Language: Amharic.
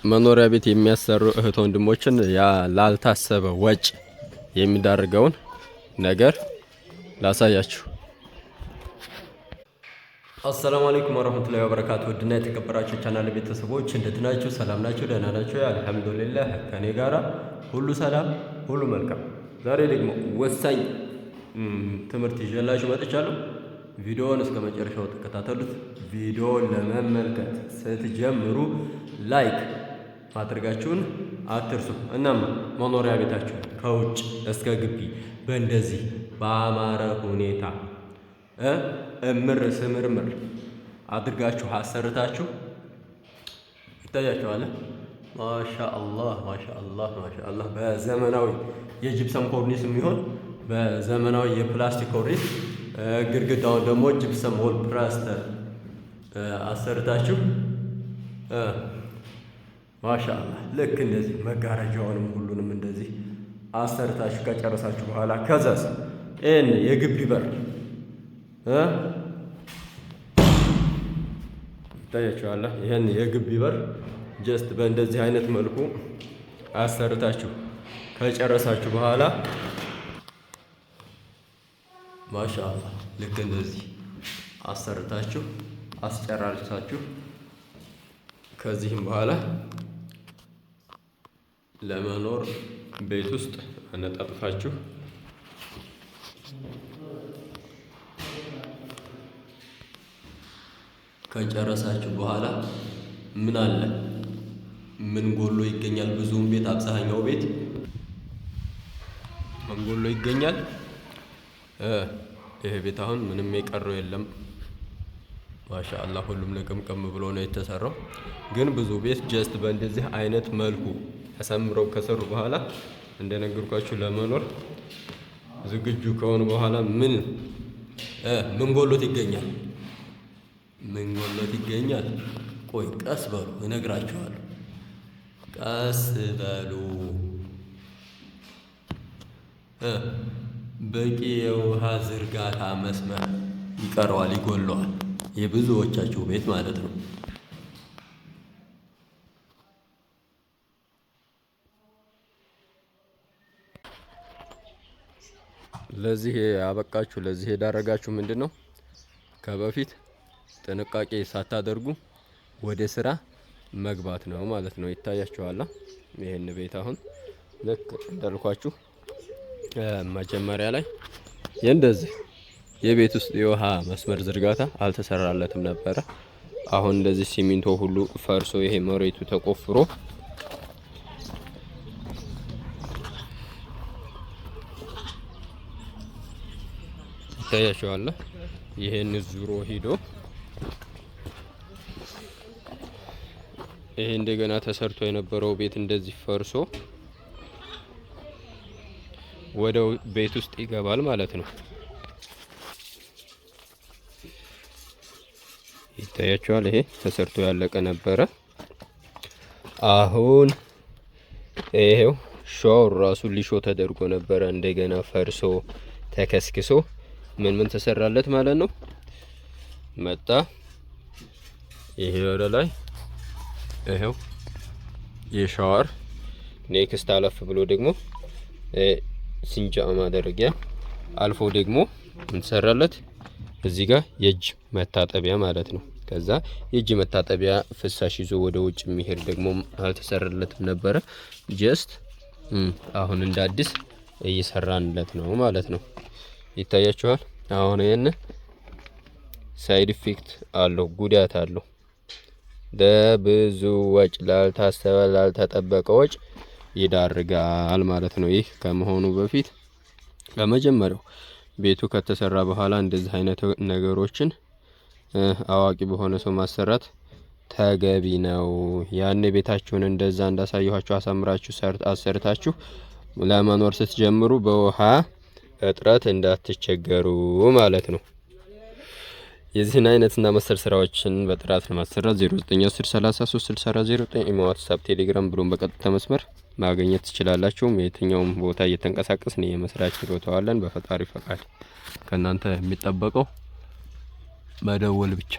መኖሪያ ቤት የሚያሰሩ እህት ወንድሞችን ላልታሰበ ወጭ የሚዳርገውን ነገር ላሳያችሁ። አሰላሙ አለይኩም ወራህመቱላሂ ወበረካቱ። ውድና የተከበራችሁ ቻናል ቤተሰቦች እንዴት ናችሁ? ሰላም ናችሁ? ደህና ናችሁ? አልሐምዱሊላህ ከኔ ጋራ ሁሉ ሰላም፣ ሁሉ መልካም። ዛሬ ደግሞ ወሳኝ ትምህርት ይዤላችሁ መጥቻለሁ። ቪዲዮውን እስከ መጨረሻው ተከታተሉት። ቪዲዮውን ለመመልከት ስትጀምሩ ላይክ ማድረጋችሁን አትርሱ። እናም መኖሪያ ቤታችሁ ከውጭ እስከ ግቢ በእንደዚህ በአማረ ሁኔታ እምር ስምርምር አድርጋችሁ አሰርታችሁ ይታያችኋል። ማሻአላህ ማሻአላህ ማሻአላህ። በዘመናዊ የጂፕሰም ኮርኒስ የሚሆን በዘመናዊ የፕላስቲክ ኮርኒስ ግድግዳውን ደግሞ ጂፕሰም ዎል ፕላስተር አሰርታችሁ ማሻአላህ ልክ እንደዚህ መጋረጃውንም ሁሉንም እንደዚህ አሰርታችሁ ከጨረሳችሁ በኋላ ከዛስ ይሄን የግቢ በር ይታያችኋል። ይሄን የግቢ በር ጀስት በእንደዚህ አይነት መልኩ አሰርታችሁ ከጨረሳችሁ በኋላ ማሻአላህ ልክ እንደዚህ አሰርታችሁ አስጨራርሳችሁ ከዚህም በኋላ ለመኖር ቤት ውስጥ አነጣጥፋችሁ ከጨረሳችሁ በኋላ ምን አለ ምን ጎሎ ይገኛል? ብዙም ቤት አብዛኛው ቤት ምን ጎሎ ይገኛል? ይሄ ቤት አሁን ምንም የቀረው የለም። ማሻአላህ ሁሉም ለቀምቀም ብሎ ነው የተሰራው። ግን ብዙ ቤት ጀስት በእንደዚህ አይነት መልኩ ተሰምረው ከሰሩ በኋላ እንደነገርኳችሁ ለመኖር ዝግጁ ከሆኑ በኋላ ምን ጎሎት ይገኛል? ምን ጎሎት ይገኛል? ቆይ ቀስ በሉ እነግራችኋለሁ። ቀስ በሉ። በቂ የውሃ ዝርጋታ መስመር ይቀረዋል፣ ይጎለዋል። የብዙዎቻችሁ ቤት ማለት ነው። ለዚህ አበቃችሁ፣ ለዚህ የዳረጋችሁ ምንድነው? ከበፊት ጥንቃቄ ሳታደርጉ ወደ ስራ መግባት ነው ማለት ነው። ይታያችኋል። ይሄን ቤት አሁን ልክ እንዳልኳችሁ መጀመሪያ ላይ እንደዚህ የቤት ውስጥ የውሃ መስመር ዝርጋታ አልተሰራለትም ነበረ። አሁን እንደዚህ ሲሚንቶ ሁሉ ፈርሶ ይሄ መሬቱ ተቆፍሮ ይታያችኋል። ይሄን ዙሮ ሂዶ ይሄ እንደገና ተሰርቶ የነበረው ቤት እንደዚህ ፈርሶ ወደ ቤት ውስጥ ይገባል ማለት ነው። ይታያችኋል። ይሄ ተሰርቶ ያለቀ ነበረ። አሁን ይሄው ሻወር ራሱ ሊሾ ተደርጎ ነበረ። እንደገና ፈርሶ ተከስክሶ ምን ተሰራለት ማለት ነው። መጣ ይሄ ወደ ላይ ይሄው የሻወር ኔክስት አለፍ ብሎ ደግሞ ሲንጃ ማድረጊያ አልፎ ደግሞ ምን ተሰራለት? እዚህ ጋር የእጅ መታጠቢያ ማለት ነው። ከዛ የእጅ መታጠቢያ ፍሳሽ ይዞ ወደ ውጭ የሚሄድ ደግሞ አልተሰራለትም ነበረ። ጀስት አሁን እንደ አዲስ እየሰራንለት ነው ማለት ነው። ይታያችኋል። አሁን ይሄን ሳይድ ኢፌክት አለው፣ ጉዳት አለው። ለብዙ ወጭ ላልታሰበ ላልተጠበቀ ወጭ ይዳርጋል ማለት ነው። ይህ ከመሆኑ በፊት ከመጀመሪያው ቤቱ ከተሰራ በኋላ እንደዚህ አይነት ነገሮችን አዋቂ በሆነ ሰው ማሰራት ተገቢ ነው። ያን ቤታችሁን እንደዛ እንዳሳየኋችሁ አሳምራችሁ አሰርታችሁ ለመኖር ስትጀምሩ በውሃ እጥረት እንዳትቸገሩ ማለት ነው። የዚህን አይነትና መሰል ስራዎችን በጥራት ለማሰራት 0910336409 ኢሞ፣ ዋትስአፕ፣ ቴሌግራም ብሎም በቀጥታ መስመር ማግኘት ትችላላችሁ። የትኛውም ቦታ እየተንቀሳቀስን የመስራት ችሎታው አለን። በፈጣሪ ፈቃድ ከእናንተ የሚጠበቀው መደወል ብቻ።